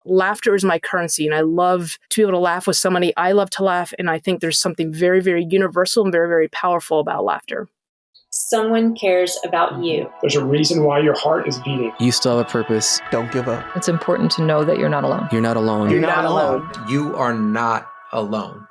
Laughter is my currency, and I love to be able to laugh with somebody. I love to laugh, and I think there's something very, very universal and very, very powerful about laughter. Someone cares about you. There's a reason why your heart is beating. You still have a purpose. Don't give up. It's important to know that you're not alone. You're not alone. You're not alone. You are not alone.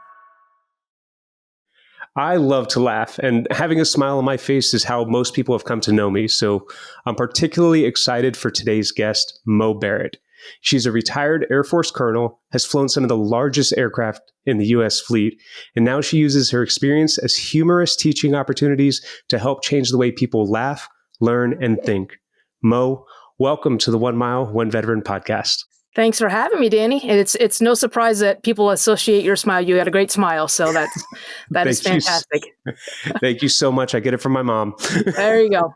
I love to laugh, and having a smile on my face is how most people have come to know me. So I'm particularly excited for today's guest, Mo Barrett. She's a retired Air Force colonel, has flown some of the largest aircraft in the U.S. fleet, and now she uses her experience as humorous teaching opportunities to help change the way people laugh, learn, and think. Mo, welcome to the 1 Mile, 1 Veteran podcast. Thanks for having me, Danny. And it's no surprise that people associate your smile. You got a great smile, so that is fantastic. Thank you so much. I get it from my mom. There you go.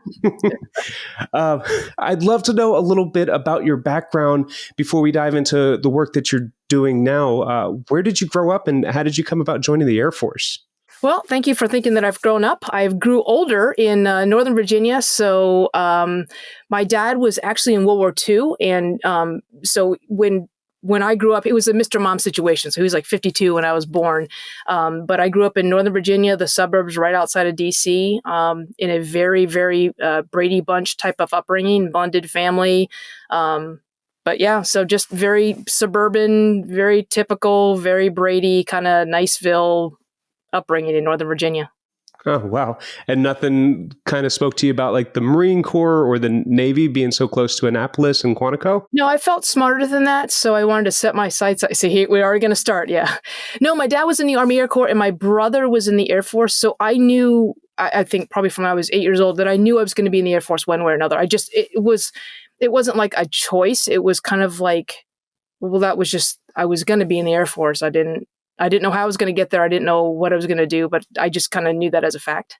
I'd love to know a little bit about your background before we dive into the work that you're doing now. Where did you grow up, and how did you come about joining the Air Force? Well, thank you for thinking that I've grown up. I grew older in Northern Virginia. So my dad was actually in World War II. And so when I grew up, it was a Mr. Mom situation. So he was like 52 when I was born. But I grew up in Northern Virginia, the suburbs right outside of D.C., in a very, very Brady Bunch type of upbringing, blended family. But yeah, so just very suburban, very typical, very Brady, kind of Niceville upbringing in Northern Virginia. Oh, wow. And nothing kind of spoke to you about like the Marine Corps or the Navy being so close to Annapolis and Quantico? No, I felt smarter than that. So I wanted to set my sights. I say, hey, we're already going to start. Yeah. No, my dad was in the Army Air Corps and my brother was in the Air Force. So I knew, I think probably from when I was 8 years old, that I knew I was going to be in the Air Force one way or another. It wasn't like a choice. It was kind of like, well, that was just, I was going to be in the Air Force. I didn't know how I was going to get there. I didn't know what I was going to do, but I just kind of knew that as a fact.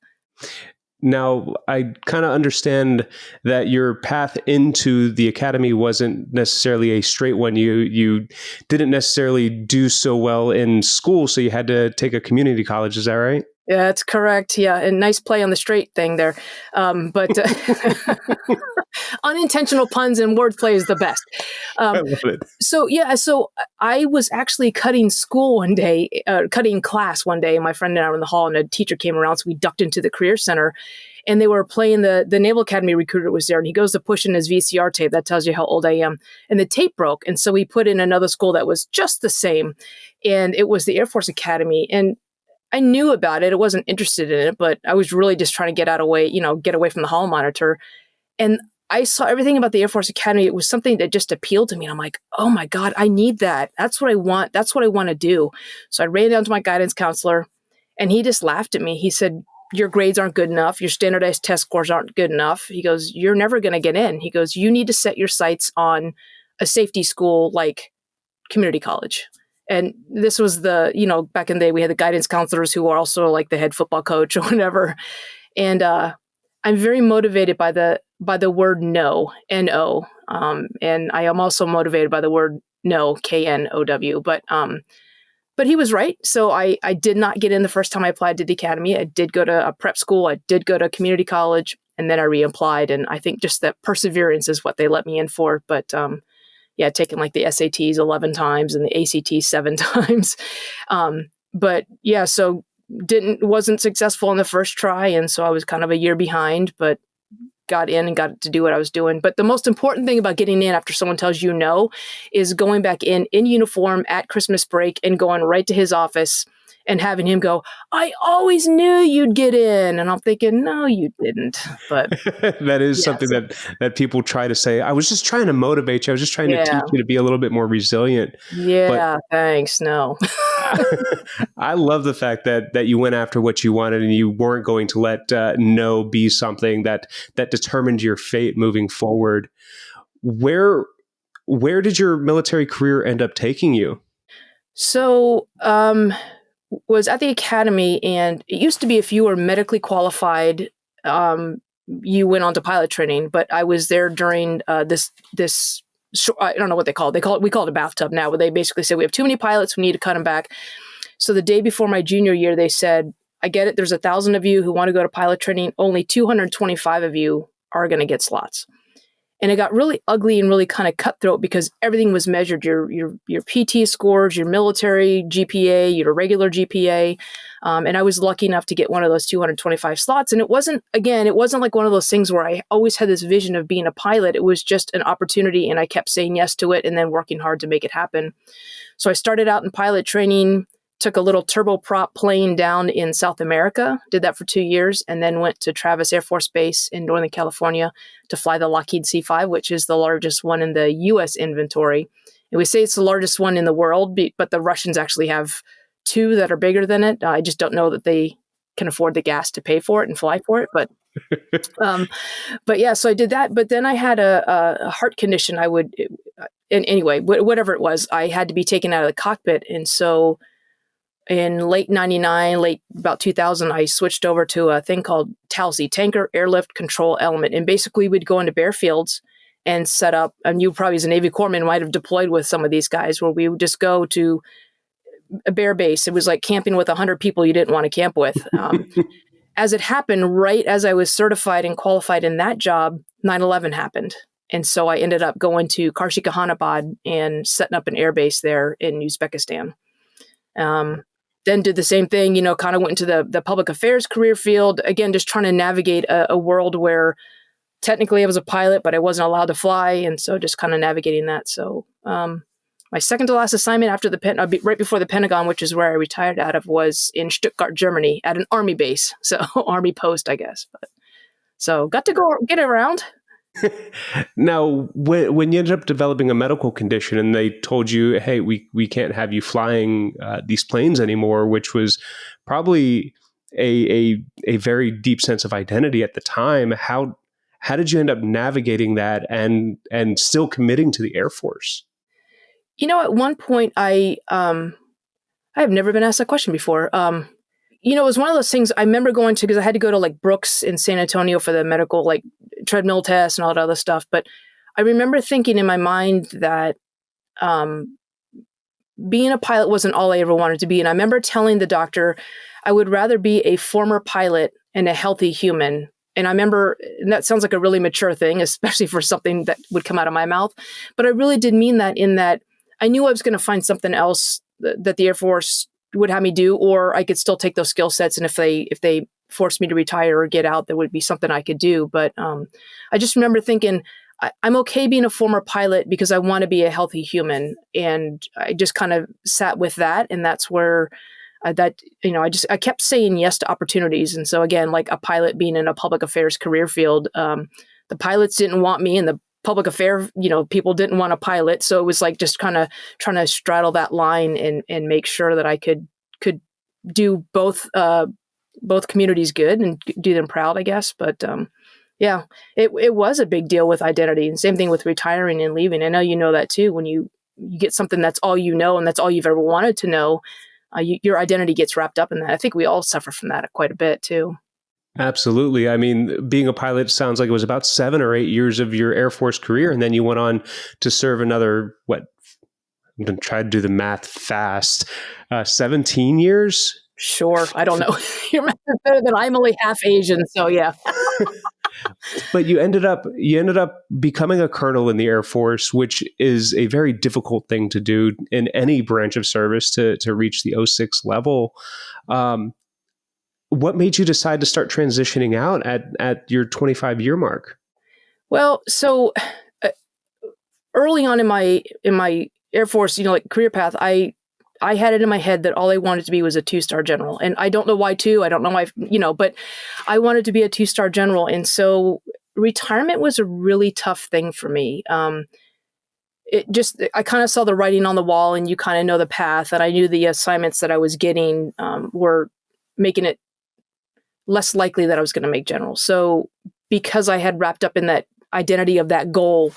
Now, I kind of understand that your path into the academy wasn't necessarily a straight one. You didn't necessarily do so well in school, so you had to take a community college. Is that right? Yeah, that's correct. Yeah, and nice play on the straight thing there. But unintentional puns and wordplay is the best. I love it. So I was actually cutting class one day, and my friend and I were in the hall, and a teacher came around, so we ducked into the Career Center, and they were playing the Naval Academy recruiter was there, and he goes to push in his VCR tape. That tells you how old I am. And the tape broke, and so we put in another school that was just the same, and it was the Air Force Academy, and I knew about it. I wasn't interested in it, but I was really just trying to get away from the hall monitor. And I saw everything about the Air Force Academy. It was something that just appealed to me. And I'm like, oh my God, I need that. That's what I want. That's what I want to do. So I ran down to my guidance counselor and he just laughed at me. He said, your grades aren't good enough. Your standardized test scores aren't good enough. He goes, you're never going to get in. He goes, you need to set your sights on a safety school like community college. And this was back in the day, we had the guidance counselors who were also like the head football coach or whatever. And I'm very motivated by the word no, N-O. And I am also motivated by the word no, K-N-O-W. But he was right. So I did not get in the first time I applied to the academy. I did go to a prep school. I did go to community college. And then I reapplied. And I think just that perseverance is what they let me in for. But taken like the SATs 11 times and the ACT 7 times. So wasn't successful in the first try. And so I was kind of a year behind, but got in and got to do what I was doing. But the most important thing about getting in after someone tells you no is going back in uniform at Christmas break and going right to his office and having him go, I always knew you'd get in. And I'm thinking, no, you didn't. But that is something that people try to say. I was just trying to motivate you. I was just trying to teach you to be a little bit more resilient. Yeah, thanks. No. I love the fact that you went after what you wanted and you weren't going to let no be something that determined your fate moving forward. Where did your military career end up taking you? So, was at the academy, and it used to be if you were medically qualified, you went on to pilot training. But I was there during this. I don't know what they call it. We call it a bathtub now, where they basically say we have too many pilots. We need to cut them back. So the day before my junior year, they said, "I get it. There's 1,000 of you who want to go to pilot training. Only 225 of you are going to get slots." And it got really ugly and really kind of cutthroat because everything was measured, your PT scores, your military GPA, your regular GPA. And I was lucky enough to get one of those 225 slots. And it wasn't like one of those things where I always had this vision of being a pilot. It was just an opportunity, and I kept saying yes to it and then working hard to make it happen. So I started out in pilot training, took a little turboprop plane down in South America, did that for 2 years, and then went to Travis Air Force Base in Northern California to fly the Lockheed C-5, which is the largest one in the U.S. inventory. And we say it's the largest one in the world, but the Russians actually have 2 that are bigger than it. I just don't know that they can afford the gas to pay for it and fly for it. But yeah, so I did that. But then I had a heart condition. And anyway, whatever it was, I had to be taken out of the cockpit. And so in late 99, late about 2000, I switched over to a thing called TALSI, Tanker Airlift Control Element. And basically we'd go into bare fields and set up, and you probably as a Navy corpsman might have deployed with some of these guys, where we would just go to a bare base. It was like camping with 100 people you didn't want to camp with. As it happened, right as I was certified and qualified in that job, 9/11 happened. And so I ended up going to Karshi-Khanabad and setting up an air base there in Uzbekistan. Then did the same thing, kind of went into the public affairs career field. Again, just trying to navigate a world where technically I was a pilot, but I wasn't allowed to fly. And so just kind of navigating that. So my second to last assignment after right before the Pentagon, which is where I retired out of, was in Stuttgart, Germany at an army base. So army post, I guess. So got to go get around. Now, when you ended up developing a medical condition and they told you, hey, we can't have you flying these planes anymore, which was probably a very deep sense of identity at the time, how did you end up navigating that and still committing to the Air Force? At one point, I have never been asked that question before. It was one of those things I remember going to, because I had to go to like Brooks in San Antonio for the medical like treadmill test and all that other stuff. But I remember thinking in my mind that being a pilot wasn't all I ever wanted to be. And I remember telling the doctor I would rather be a former pilot and a healthy human. And I remember, and that sounds like a really mature thing, especially for something that would come out of my mouth. But I really did mean that, in that I knew I was going to find something else that the Air Force would have me do, or I could still take those skill sets. And if they forced me to retire or get out, there would be something I could do. But I just remember thinking, I'm okay being a former pilot because I want to be a healthy human. And I just kind of sat with that. And that's where I kept saying yes to opportunities. And so again, like a pilot being in a public affairs career field, the pilots didn't want me, and the public affair, people didn't want a pilot. So it was like just kind of trying to straddle that line and make sure that I could do both communities good and do them proud, I guess. But yeah, it was a big deal with identity, and same thing with retiring and leaving. I know you know that too. When you get something that's all you know and that's all you've ever wanted to know, your identity gets wrapped up in that. I think we all suffer from that quite a bit too. Absolutely. I mean, being a pilot sounds like it was about 7 or 8 years of your Air Force career, and then you went on to serve another, I'm going to try to do the math fast, 17 years? Sure. I don't know. Your math is better than I'm only half Asian, so yeah. But you ended up becoming a colonel in the Air Force, which is a very difficult thing to do in any branch of service to reach the 06 level. What made you decide to start transitioning out at your 25-year mark? Well, so early on in my Air Force, like career path, I had it in my head that all I wanted to be was a 2-star general. And I don't know why 2. I don't know why, but I wanted to be a 2-star general. And so retirement was a really tough thing for me. I kind of saw the writing on the wall, and you kind of know the path. And I knew the assignments that I was getting were making it less likely that I was going to make general. So because I had wrapped up in that identity of that goal,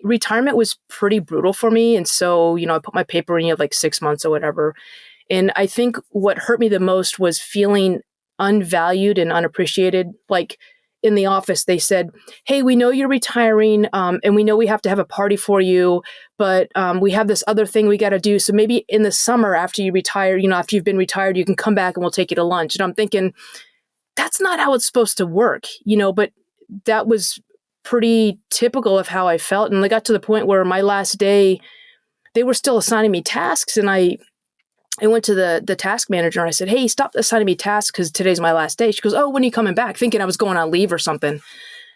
retirement was pretty brutal for me. And so, I put my paper in like 6 months or whatever. And I think what hurt me the most was feeling unvalued and unappreciated. Like in the office, they said, hey, we know you're retiring, and we know we have to have a party for you, but we have this other thing we got to do. So maybe in the summer after you retire, after you've been retired, you can come back and we'll take you to lunch. And I'm thinking, that's not how it's supposed to work, but that was pretty typical of how I felt. And I got to the point where my last day, they were still assigning me tasks. And I went to the task manager and I said, hey, stop assigning me tasks because today's my last day. She goes, oh, when are you coming back? Thinking I was going on leave or something.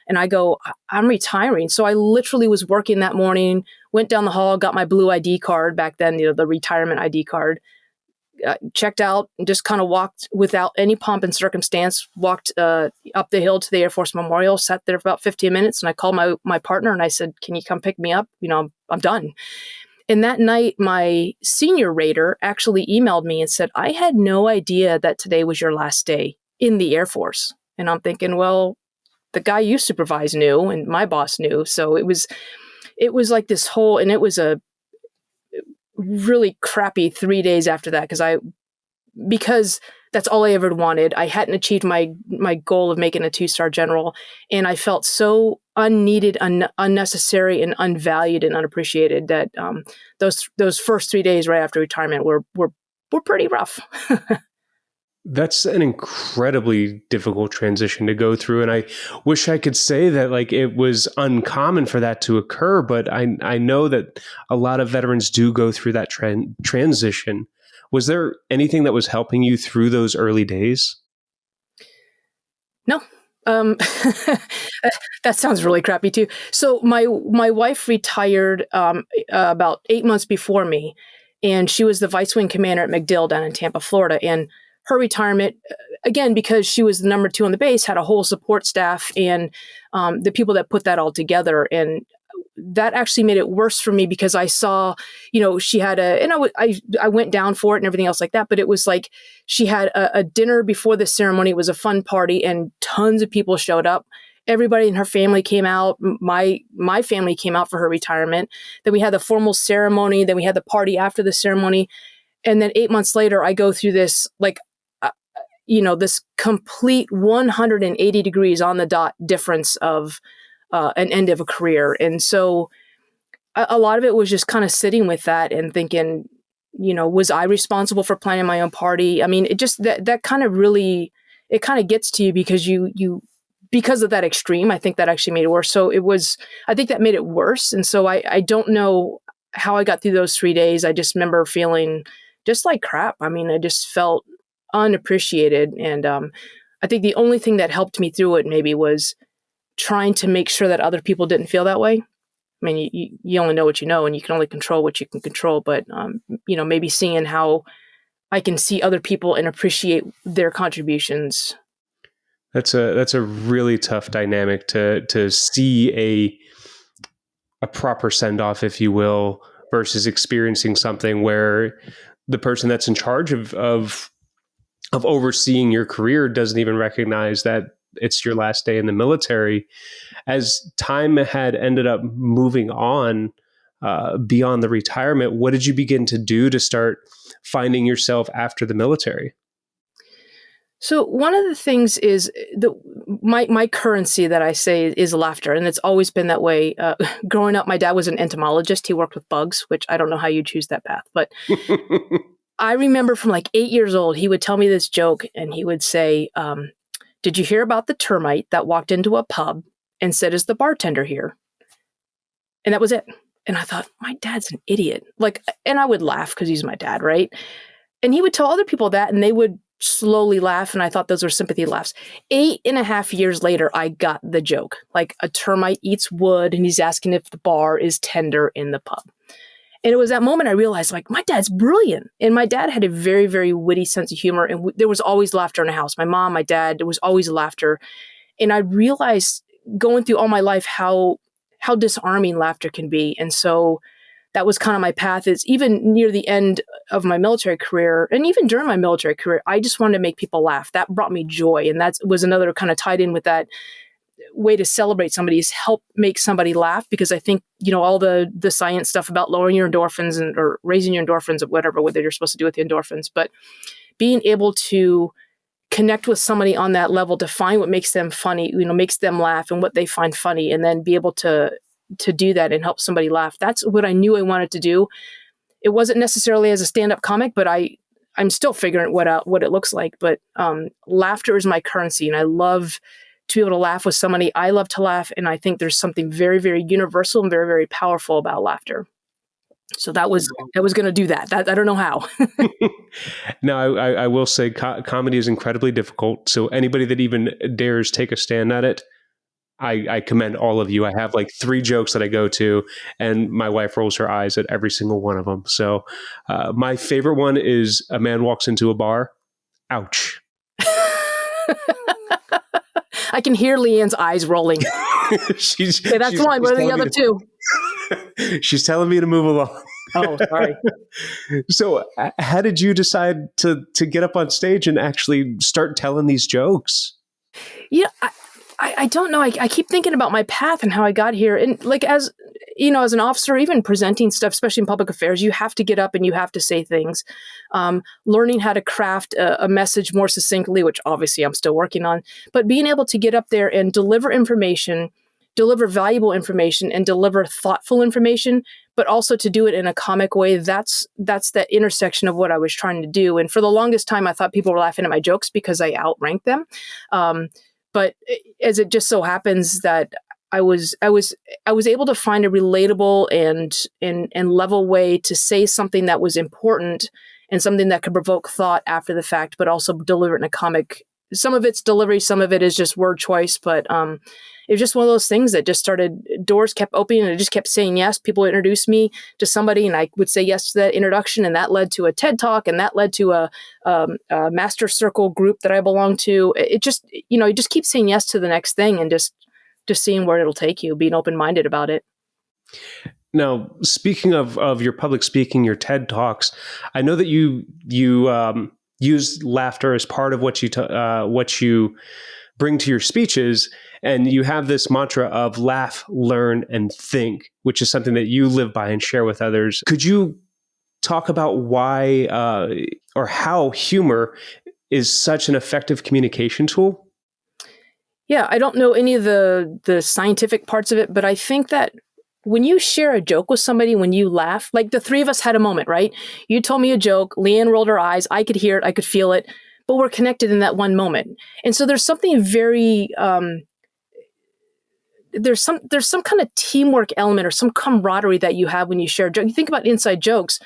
And I go, I'm retiring. So I literally was working that morning, went down the hall, got my blue ID card back then, the retirement ID card, checked out and just kind of walked without any pomp and circumstance, walked up the hill to the Air Force Memorial, sat there for about 15 minutes. And I called my partner and I said, can you come pick me up? I'm done. And that night, my senior rater actually emailed me and said, I had no idea that today was your last day in the Air Force. And I'm thinking, well, the guy you supervise knew and my boss knew. So it was like this whole, and it was a really crappy 3 days after that because that's all I ever wanted. I hadn't achieved my goal of making a 2-star general, and I felt so unneeded, unnecessary, and unvalued and unappreciated that those first 3 days right after retirement were pretty rough. That's an incredibly difficult transition to go through. And I wish I could say that like it was uncommon for that to occur, but I know that a lot of veterans do go through that transition. Was there anything that was helping you through those early days? No. That sounds really crappy too. So my wife retired about 8 months before me, and she was the vice wing commander at MacDill down in Tampa, Florida. And her retirement, again, because she was the number 2 on the base, had a whole support staff and the people that put that all together. And that actually made it worse for me because I saw, she had I went down for it and everything else like that. But it was like she had a dinner before the ceremony. It was a fun party and tons of people showed up. Everybody in her family came out. My family came out for her retirement. Then we had the formal ceremony. Then we had the party after the ceremony. And then 8 months later, I go through this this complete 180 degrees on the dot difference of an end of a career. And so a lot of it was just kind of sitting with that and thinking, was I responsible for planning my own party? I mean, it just, that kind of really, it kind of gets to you because because of that extreme, I think that actually made it worse. So I think that made it worse. And so I don't know how I got through those 3 days. I just remember feeling just like crap. I mean, I just felt unappreciated. And I think the only thing that helped me through it maybe was trying to make sure that other people didn't feel that way. I mean, you only know what you know and you can only control what you can control. But, maybe seeing how I can see other people and appreciate their contributions. That's a really tough dynamic to see a proper send-off, if you will, versus experiencing something where the person that's in charge of overseeing your career doesn't even recognize that it's your last day in the military. As time had ended up moving on beyond the retirement, what did you begin to do to start finding yourself after the military? So one of the things is my currency that I say is laughter, and it's always been that way. Growing up, my dad was an entomologist. He worked with bugs, which I don't know how you choose that path, but I remember from like 8 years old, he would tell me this joke, and he would say, "Did you hear about the termite that walked into a pub and said, 'Is the bartender here?'" And that was it. And I thought, my dad's an idiot. And I would laugh because he's my dad, right? And he would tell other people that, and they would slowly laugh. And I thought those were sympathy laughs. 8.5 years later, I got the joke. Like, a termite eats wood, and he's asking if the bar is tender in the pub. And it was that moment I realized, like, my dad's brilliant. And my dad had a very, very witty sense of humor. And there was always laughter in the house. My mom, my dad, there was always laughter. And I realized going through all my life how disarming laughter can be. And so that was kind of my path. Is even near the end of my military career, and even during my military career, I just wanted to make people laugh. That brought me joy. And that was another kind of tied in with that way to celebrate somebody, is help make somebody laugh. Because I think, all the science stuff about lowering your endorphins or raising your endorphins, or whatever you're supposed to do with the endorphins, but being able to connect with somebody on that level to find what makes them funny, makes them laugh, and what they find funny, and then be able to do that and help somebody laugh. That's what I knew I wanted to do. It wasn't necessarily as a stand-up comic, but I'm still figuring what it looks like. But laughter is my currency, and I love to be able to laugh with somebody. I love to laugh, and I think there's something very, very universal and very, very powerful about laughter. So I was going to do that. I don't know how. Now, I will say comedy is incredibly difficult. So anybody that even dares take a stand at it, I commend all of you. I have like 3 jokes that I go to, and my wife rolls her eyes at every single one of them. So my favorite one is a man walks into a bar. Ouch. I can hear Leanne's eyes rolling. That's one. What are the other 2? She's telling me to move along. Oh, sorry. So how did you decide to get up on stage and actually start telling these jokes? Yeah, I don't know. I keep thinking about my path and how I got here. And like, as you know, as an officer, even presenting stuff, especially in public affairs, you have to get up and you have to say things. Learning how to craft a message more succinctly, which obviously I'm still working on, but being able to get up there and deliver information, deliver valuable information, and deliver thoughtful information, but also to do it in a comic way. That's that intersection of what I was trying to do. And for the longest time, I thought people were laughing at my jokes because I outranked them. But as it just so happens that I was able to find a relatable and level way to say something that was important and something that could provoke thought after the fact, but also deliver it in a comic. Some of it's delivery, some of it is just word choice, but it was just one of those things that just started, doors kept opening and I just kept saying yes. People introduced me to somebody and I would say yes to that introduction, and that led to a TED Talk, and that led to a master circle group that I belong to. It just, you just keep saying yes to the next thing and just seeing where it'll take you, being open-minded about it. Now, speaking of your public speaking, your TED Talks, I know that you use laughter as part of what you bring to your speeches, and you have this mantra of laugh, learn, and think, which is something that you live by and share with others. Could you talk about why or how humor is such an effective communication tool? Yeah, I don't know any of the scientific parts of it, but I think that when you share a joke with somebody, when you laugh, like the 3 of us had a moment, right? You told me a joke, Leanne rolled her eyes, I could hear it, I could feel it, but we're connected in that one moment. And so there's something very, there's some kind of teamwork element or some camaraderie that you have when you share a joke. You think about inside jokes,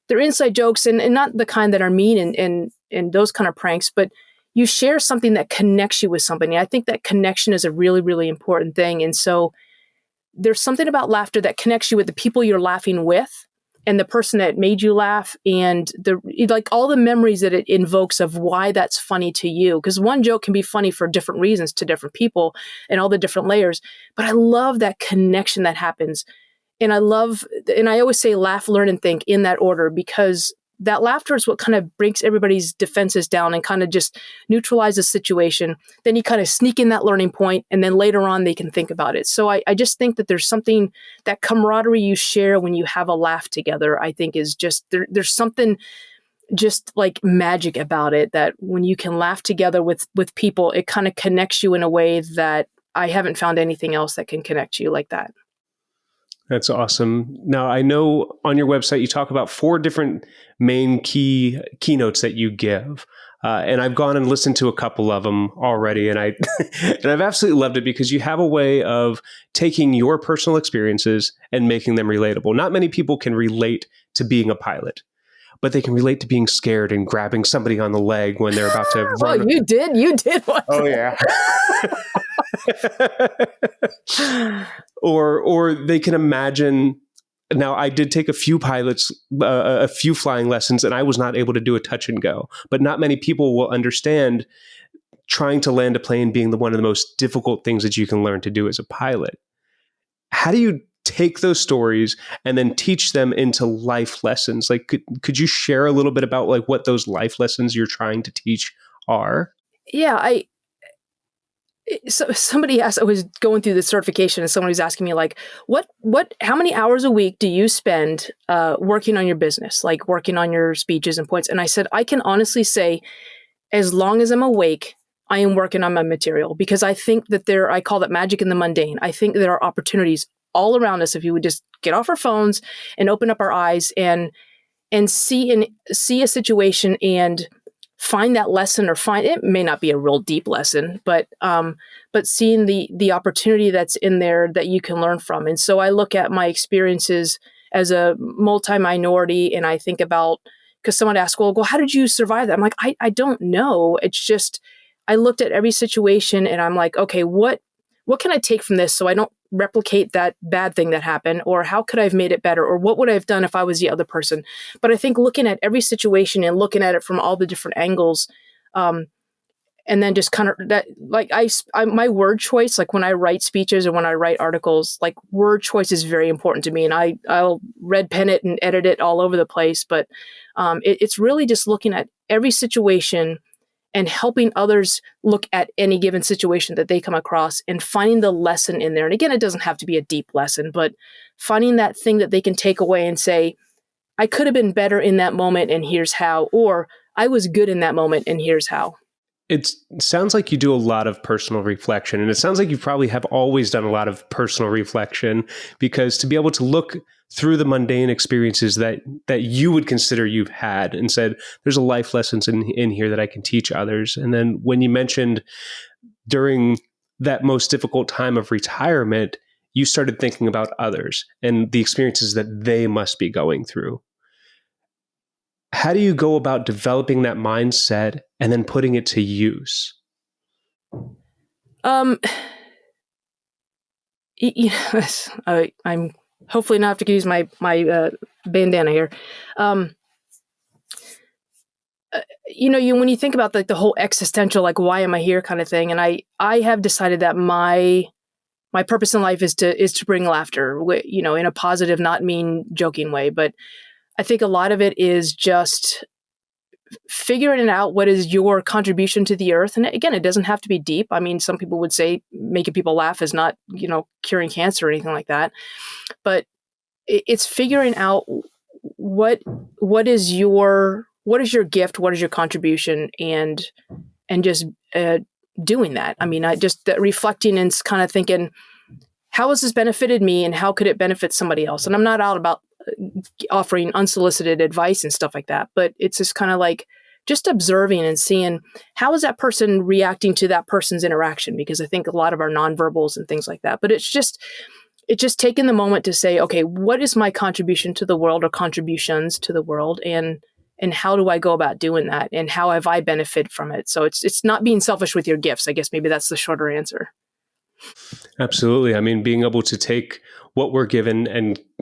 they're inside jokes and not the kind that are mean and those kind of pranks, but you share something that connects you with somebody. I think that connection is a really, really important thing. And so there's something about laughter that connects you with the people you're laughing with and the person that made you laugh and all the memories that it invokes of why that's funny to you. Because one joke can be funny for different reasons to different people and all the different layers. But I love that connection that happens. And I always say laugh, learn, and think in that order, because that laughter is what kind of breaks everybody's defenses down and kind of just neutralizes the situation. Then you kind of sneak in that learning point, and then later on they can think about it. So I just think that there's something, that camaraderie you share when you have a laugh together, I think is just, there's something just like magic about it, that when you can laugh together with people, it kind of connects you in a way that I haven't found anything else that can connect you like that. That's awesome. Now, I know on your website you talk about 4 different main keynotes that you give, and I've gone and listened to a couple of them already, and I've absolutely loved it because you have a way of taking your personal experiences and making them relatable. Not many people can relate to being a pilot, but they can relate to being scared and grabbing somebody on the leg when they're about to run. Oh, you did one. Oh yeah. Or they can imagine. Now, I did take a few flying lessons, and I was not able to do a touch and go. But not many people will understand trying to land a plane being one of the most difficult things that you can learn to do as a pilot. How do you take those stories and then teach them into life lessons? Like, could you share a little bit about like what those life lessons you're trying to teach are? Yeah, so somebody asked, I was going through the certification and someone was asking me like, how many hours a week do you spend working on your business, like working on your speeches and points? And I said, I can honestly say, as long as I'm awake, I am working on my material, because I think that I call that magic in the mundane. I think there are opportunities all around us if we would just get off our phones and open up our eyes and see a situation and find that lesson, or find, it may not be a real deep lesson, but seeing the opportunity that's in there that you can learn from. And so I look at my experiences as a multi-minority, and I think about, because someone asked, well, how did you survive that? I'm like, I don't know. It's just, I looked at every situation and I'm like, okay, what can I take from this so I don't replicate that bad thing that happened? Or how could I have made it better? Or what would I have done if I was the other person? But I think looking at every situation and looking at it from all the different angles, and then just kind of that, like I my word choice, like when I write speeches or when I write articles, like word choice is very important to me, and I'll red pen it and edit it all over the place. But it's really just looking at every situation and helping others look at any given situation that they come across and finding the lesson in there. And again, it doesn't have to be a deep lesson, but finding that thing that they can take away and say, I could have been better in that moment, and here's how, or I was good in that moment, and here's how. It sounds like you do a lot of personal reflection, and it sounds like you probably have always done a lot of personal reflection, because to be able to look through the mundane experiences that you would consider you've had and said, there's a life lessons in here that I can teach others. And then when you mentioned during that most difficult time of retirement, you started thinking about others and the experiences that they must be going through. How do you go about developing that mindset and then putting it to use? I'm hopefully not have to use my bandana here. When you think about the whole existential, like, why am I here kind of thing, and I have decided that my purpose in life is to bring laughter, in a positive, not mean, joking way. But I think a lot of it is just figuring out what is your contribution to the earth. And again, it doesn't have to be deep. I mean, some people would say making people laugh is not, curing cancer or anything like that. But it's figuring out what is your gift, what is your contribution, and just doing that. I mean, reflecting and kind of thinking, how has this benefited me, and how could it benefit somebody else? And I'm not out about offering unsolicited advice and stuff like that, but it's just kind of like just observing and seeing how is that person reacting to that person's interaction, because I think a lot of our nonverbals and things like that. But it's just taking the moment to say, okay, what is my contribution to the world, or contributions to the world, and how do I go about doing that, and how have I benefited from it? So it's not being selfish with your gifts. I guess maybe that's the shorter answer. Absolutely. I mean, being able to take what we're given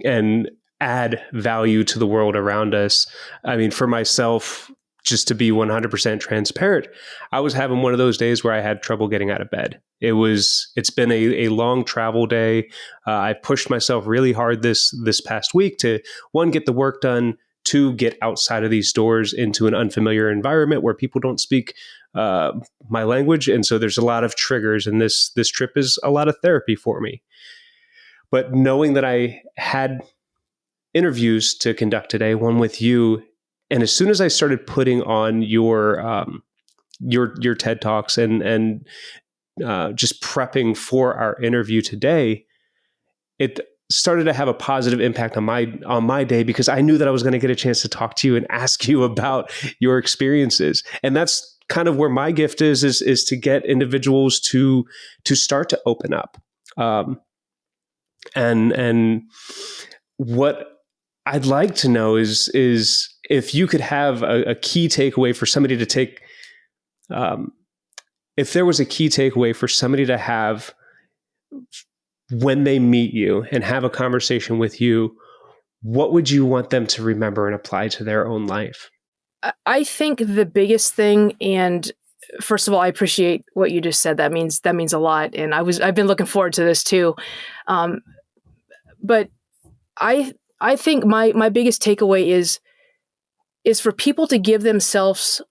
and add value to the world around us. I mean, for myself, just to be 100% transparent, I was having one of those days where I had trouble getting out of bed. It's been a long travel day. I pushed myself really hard this past week to, one, get the work done, two, get outside of these doors into an unfamiliar environment where people don't speak my language. And so there's a lot of triggers, and this trip is a lot of therapy for me. But knowing that I had interviews to conduct today, one with you, and as soon as I started putting on your TED Talks and just prepping for our interview today, it started to have a positive impact on my day, because I knew that I was going to get a chance to talk to you and ask you about your experiences. And that's kind of where my gift is to get individuals to start to open up. And what I'd like to know is if you could have a key takeaway for somebody to take, if there was a key takeaway for somebody to have when they meet you and have a conversation with you, what would you want them to remember and apply to their own life? I think the biggest thing, and first of all, I appreciate what you just said. That means a lot, and I've been looking forward to this too. But I think my biggest takeaway is for people to give themselves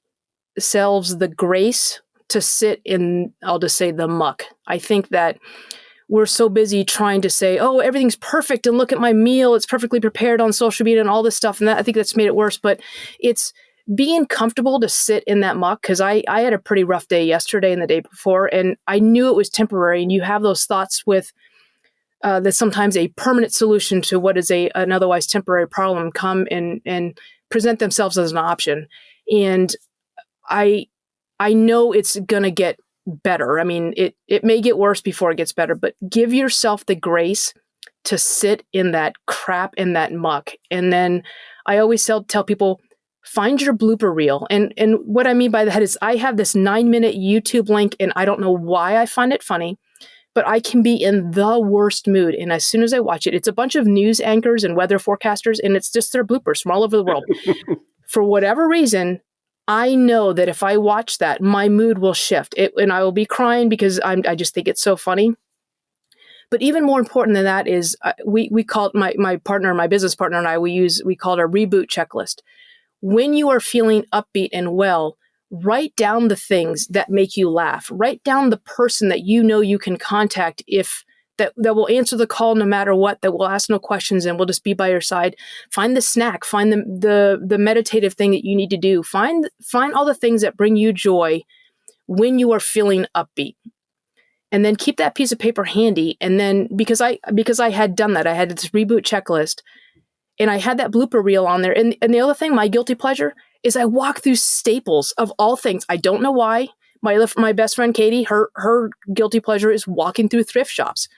the grace to sit in, I'll just say, the muck. I think that we're so busy trying to say, oh, everything's perfect, and look at my meal, it's perfectly prepared on social media and all this stuff. And I think that's made it worse. But it's being comfortable to sit in that muck, because I had a pretty rough day yesterday and the day before, and I knew it was temporary. And you have those thoughts with that sometimes a permanent solution to what is an otherwise temporary problem come and present themselves as an option. And I know it's going to get better. I mean, it may get worse before it gets better, but give yourself the grace to sit in that crap, in that muck. And then I always tell people, find your blooper reel. And what I mean by that is I have this 9-minute YouTube link, and I don't know why I find it funny, but I can be in the worst mood. And as soon as I watch it, it's a bunch of news anchors and weather forecasters, and it's just their bloopers from all over the world. For whatever reason, I know that if I watch that, my mood will shift, and I will be crying because I just think it's so funny. But even more important than that is we call it, my business partner and I, we call it a reboot checklist. When you are feeling upbeat and well, write down the things that make you laugh. Write down the person that you know you can contact that will answer the call no matter what, that will ask no questions and will just be by your side. Find the snack, find the meditative thing that you need to do. Find all the things that bring you joy when you are feeling upbeat. And then keep that piece of paper handy. And then because I had done that, I had this reboot checklist, and I had that blooper reel on there. And the other thing, my guilty pleasure, is I walk through Staples of all things. I don't know why. My best friend Katie, her guilty pleasure is walking through thrift shops.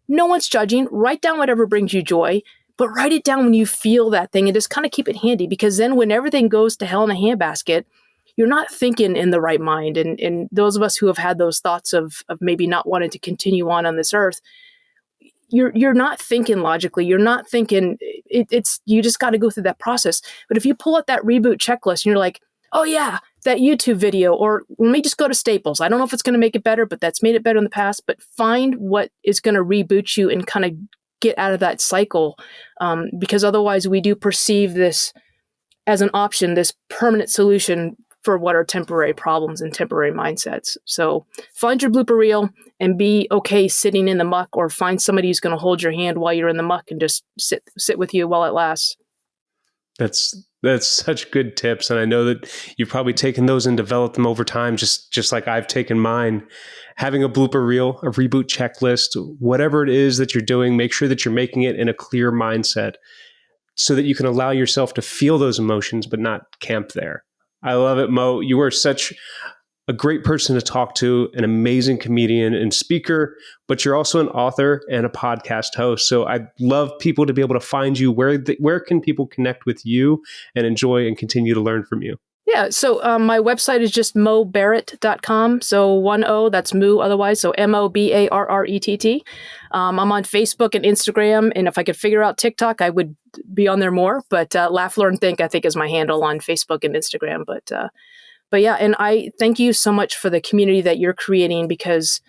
No one's judging. Write down whatever brings you joy, but write it down when you feel that thing, and just kind of keep it handy, because then when everything goes to hell in a handbasket, you're not thinking in the right mind. And those of us who have had those thoughts of maybe not wanting to continue on this earth, you're not thinking logically. You're not thinking you just got to go through that process. But if you pull out that reboot checklist and you're like, oh yeah, that YouTube video, or let me just go to Staples. I don't know if it's going to make it better, but that's made it better in the past. But find what is going to reboot you and kind of get out of that cycle. Because otherwise we do perceive this as an option, this permanent solution for what are temporary problems and temporary mindsets. So find your blooper reel and be okay sitting in the muck, or find somebody who's going to hold your hand while you're in the muck and just sit with you while it lasts. That's such good tips. And I know that you've probably taken those and developed them over time, just like I've taken mine. Having a blooper reel, a reboot checklist, whatever it is that you're doing, make sure that you're making it in a clear mindset so that you can allow yourself to feel those emotions, but not camp there. I love it, Mo. You are such a great person to talk to, an amazing comedian and speaker, but you're also an author and a podcast host. So I'd love people to be able to find you. Where can people connect with you and enjoy and continue to learn from you? Yeah, so my website is just mobarrett.com. So 1 O, that's Moo otherwise. So MOBARRETT. I'm on Facebook and Instagram. And if I could figure out TikTok, I would be on there more. But Laugh, Learn, Think, I think, is my handle on Facebook and Instagram. But yeah, and I thank you so much for the community that you're creating, because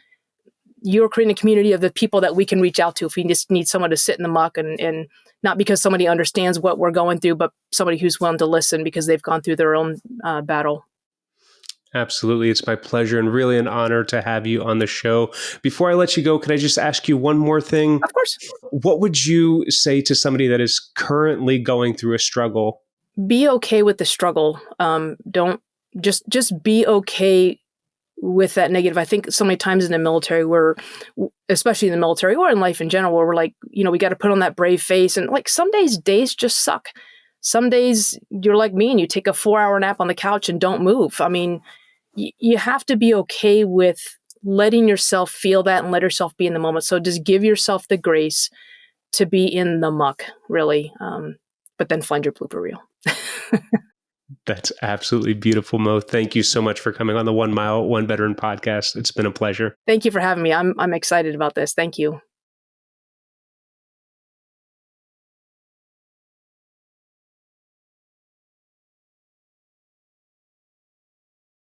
you're creating a community of the people that we can reach out to if we just need someone to sit in the muck, and not because somebody understands what we're going through, but somebody who's willing to listen because they've gone through their own battle. Absolutely. It's my pleasure and really an honor to have you on the show. Before I let you go, can I just ask you one more thing? Of course. What would you say to somebody that is currently going through a struggle? Be okay with the struggle. Don't just be okay with that negative. I think so many times in the military, especially in the military or in life in general, where we're like, we got to put on that brave face. And like some days just suck. Some days you're like me and you take a 4-hour nap on the couch and don't move. I mean, you have to be okay with letting yourself feel that and let yourself be in the moment. So just give yourself the grace to be in the muck, really. But then find your blooper reel. That's absolutely beautiful, Mo. Thank you so much for coming on the 1 Mile, One Veteran podcast. It's been a pleasure. Thank you for having me. I'm excited about this. Thank you.